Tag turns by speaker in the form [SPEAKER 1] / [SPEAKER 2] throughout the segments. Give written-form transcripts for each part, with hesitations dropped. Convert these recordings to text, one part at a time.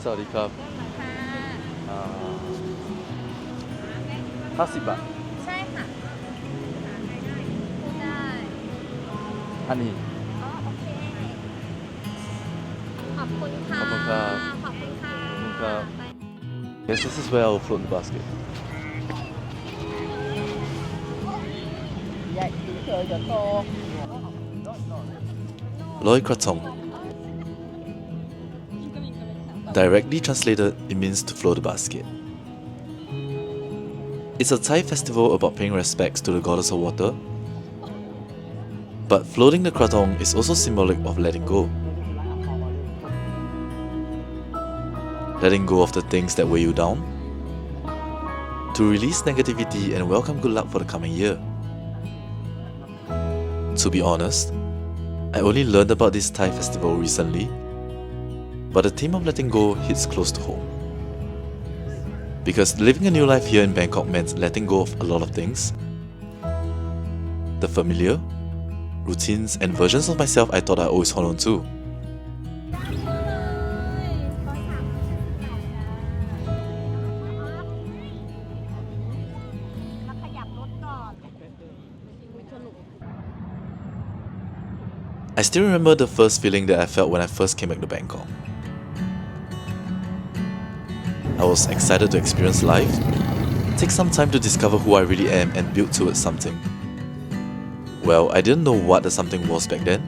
[SPEAKER 1] สวัสดีครับอ่า50 บาท
[SPEAKER 2] ใช่ค่ะได้
[SPEAKER 1] อันนี้
[SPEAKER 2] อ๋อโอเคขอบคุณค่ะ
[SPEAKER 1] ขอบคุณครับ
[SPEAKER 2] ขอบคุณค่ะ
[SPEAKER 1] ขอบคุณครับ
[SPEAKER 2] ไป
[SPEAKER 1] Yes, this is where I'll float the basket. Loy Krathong. Directly translated, it means to float the basket. It's a Thai festival about paying respects to the goddess of water. But floating the krathong is also symbolic of letting go. Letting go of the things that weigh you down. To release negativity and welcome good luck for the coming year. To be honest, I only learned about this Thai festival recently, but the theme of letting go hits close to home. Because living a new life here in Bangkok meant letting go of a lot of things. The familiar, routines and versions of myself I thought I always hold on to. I still remember the first feeling that I felt when I first came back to Bangkok. I was excited to experience life, take some time to discover who I really am and build towards something. Well, I didn't know what the something was back then,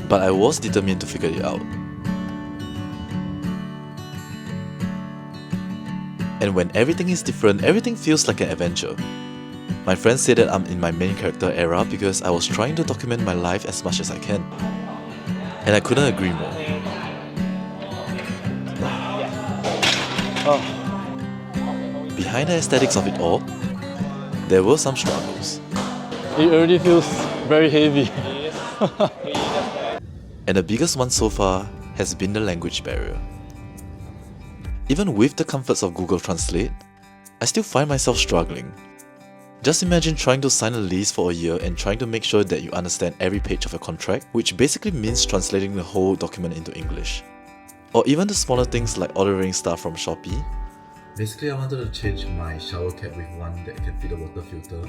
[SPEAKER 1] but I was determined to figure it out. And when everything is different, everything feels like an adventure. My friends say that I'm in my main character era because I was trying to document my life as much as I can. And I couldn't agree more. Behind the aesthetics of it all, there were some struggles.
[SPEAKER 3] It already feels very heavy.
[SPEAKER 1] And the biggest one so far has been the language barrier. Even with the comforts of Google Translate, I still find myself struggling. Just imagine trying to sign a lease for a year and trying to make sure that you understand every page of a contract, which basically means translating the whole document into English. Or even the smaller things like ordering stuff from Shopee.
[SPEAKER 4] Basically, I wanted to change my shower cap with one that can fit a water filter.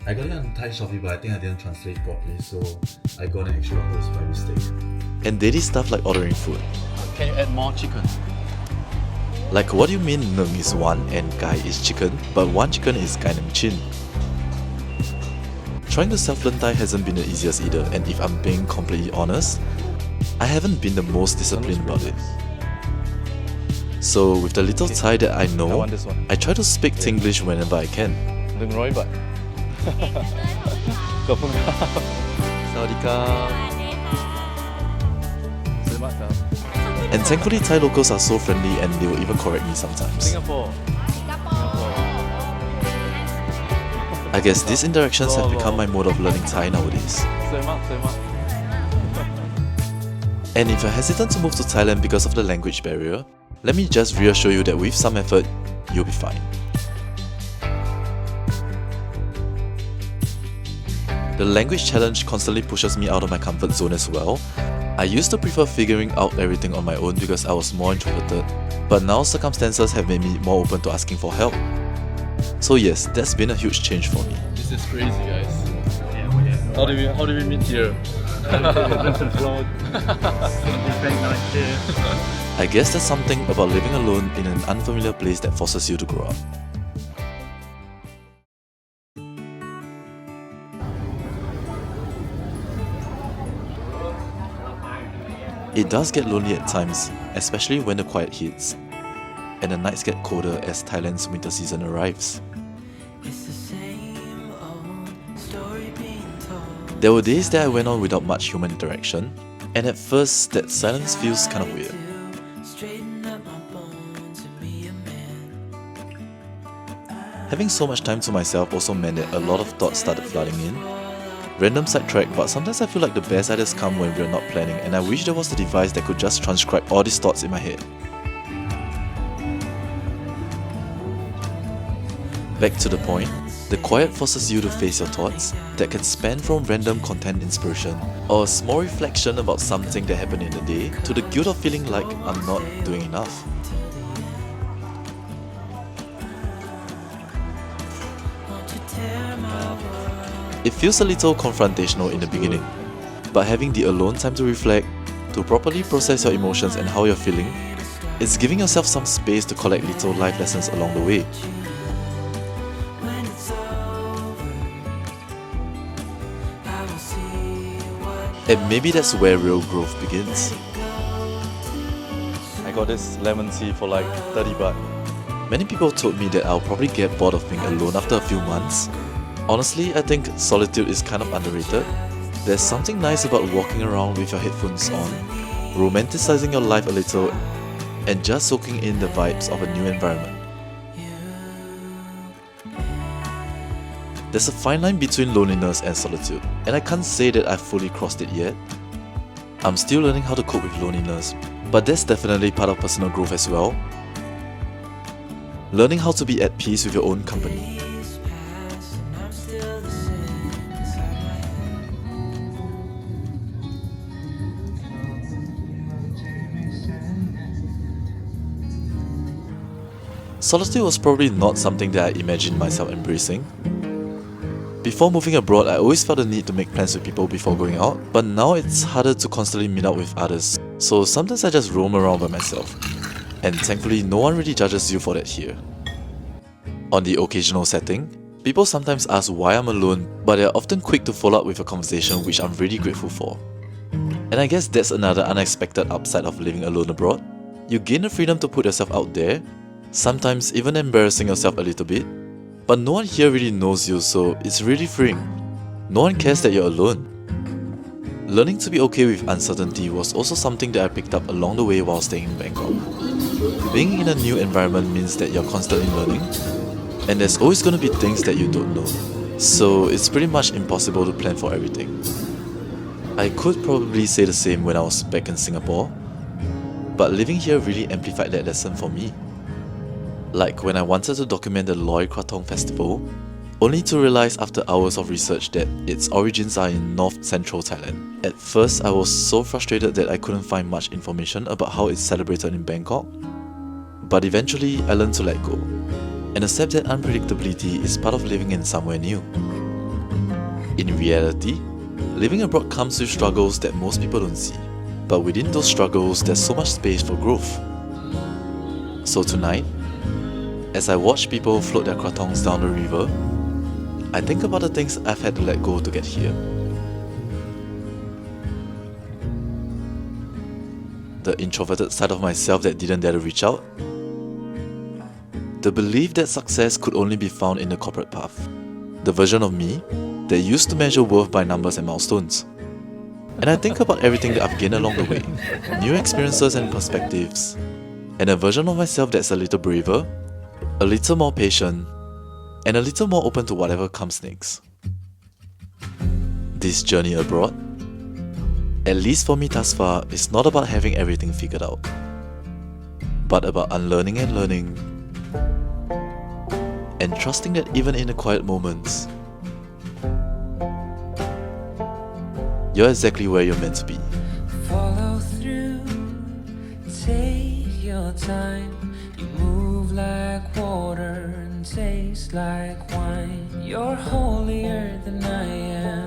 [SPEAKER 4] I got it on Thai Shopee, but I think I didn't translate properly, so I got an extra hose by mistake.
[SPEAKER 1] And daily stuff like ordering food.
[SPEAKER 3] Can you add more chicken?
[SPEAKER 1] Like, what do you mean nung is one and gai is chicken, but one chicken is gai nung chin? Trying to self-learn Thai hasn't been the easiest either, and if I'm being completely honest, I haven't been the most disciplined about it. So with the little Thai that I know, I try to speak Tinglish whenever I can.
[SPEAKER 3] 100 บาท ขอบคุณครับ
[SPEAKER 1] สวัสดีครับ
[SPEAKER 3] สวัสดีมากครับ
[SPEAKER 1] And thankfully Thai locals are so friendly and they will even correct me sometimes.
[SPEAKER 3] Singapore.
[SPEAKER 1] I guess these interactions have become my mode of learning Thai nowadays.
[SPEAKER 3] สวยมากสวยมาก
[SPEAKER 1] And if you're hesitant to move to Thailand because of the language barrier, let me just reassure you that with some effort, you'll be fine. The language challenge constantly pushes me out of my comfort zone as well. I used to prefer figuring out everything on my own because I was more introverted, but now circumstances have made me more open to asking for help. So yes, that's been a huge change for me.
[SPEAKER 3] This is crazy, guys. How do we meet here?
[SPEAKER 1] I guess there's something about living alone in an unfamiliar place that forces you to grow up. It does get lonely at times, especially when the quiet hits, and the nights get colder as Thailand's winter season arrives. There were days that I went on without much human interaction, and at first that silence feels kind of weird. Having so much time to myself also meant that a lot of thoughts started flooding in. Random sidetrack, but sometimes I feel like the best ideas come when we're not planning, and I wish there was a device that could just transcribe all these thoughts in my head. Back to the point, The quiet forces you to face your thoughts that can span from random content inspiration or a small reflection about something that happened in the day to the guilt of feeling like I'm not doing enough. It feels a little confrontational in the beginning, but having the alone time to reflect, to properly process your emotions and how you're feeling, it's giving yourself some space to collect little life lessons along the way. And maybe that's where real growth begins. I got this lemon tea for like 30 baht. Many people told me that I'll probably get bored of being alone after a few months. Honestly, I think solitude is kind of underrated. There's something nice about walking around with your headphones on, romanticizing your life a little, and just soaking in the vibes of a new environment. There's a fine line between loneliness and solitude, and I can't say that I've fully crossed it yet. I'm still learning how to cope with loneliness, but that's definitely part of personal growth as well. Learning how to be at peace with your own company. Solitude was probably not something that I imagined myself embracing. Before moving abroad, I always felt the need to make plans with people before going out, but now it's harder to constantly meet up with others, so sometimes I just roam around by myself. And thankfully, no one really judges you for that here. On the occasional setting, people sometimes ask why I'm alone, but they're often quick to follow up with a conversation, which I'm really grateful for. And I guess that's another unexpected upside of living alone abroad. You gain the freedom to put yourself out there, sometimes even embarrassing yourself a little bit, but no one here really knows you, so it's really freeing. No one cares that you're alone. Learning to be okay with uncertainty was also something that I picked up along the way while staying in Bangkok. Being in a new environment means that you're constantly learning, and there's always going to be things that you don't know, so it's pretty much impossible to plan for everything. I could probably say the same when I was back in Singapore, but living here really amplified that lesson for me. Like when I wanted to document the Loy Krathong Festival, only to realize after hours of research that its origins are in north-central Thailand. At first, I was so frustrated that I couldn't find much information about how it's celebrated in Bangkok, but eventually I learned to let go, and accept that unpredictability is part of living in somewhere new. In reality, living abroad comes with struggles that most people don't see, but within those struggles, there's so much space for growth. So tonight, as I watch people float their krathongs down the river, I think about the things I've had to let go to get here. The introverted side of myself that didn't dare to reach out. The belief that success could only be found in the corporate path. The version of me that used to measure worth by numbers and milestones. And I think about everything that I've gained along the way, new experiences and perspectives, and a version of myself that's a little braver, a little more patient, and a little more open to whatever comes next. This journey abroad, at least for me thus far, is not about having everything figured out, but about unlearning and learning, and trusting that even in the quiet moments, you're exactly where you're meant to be.
[SPEAKER 5] Follow through, take your time. You move like water and taste like wine. You're holier than I am.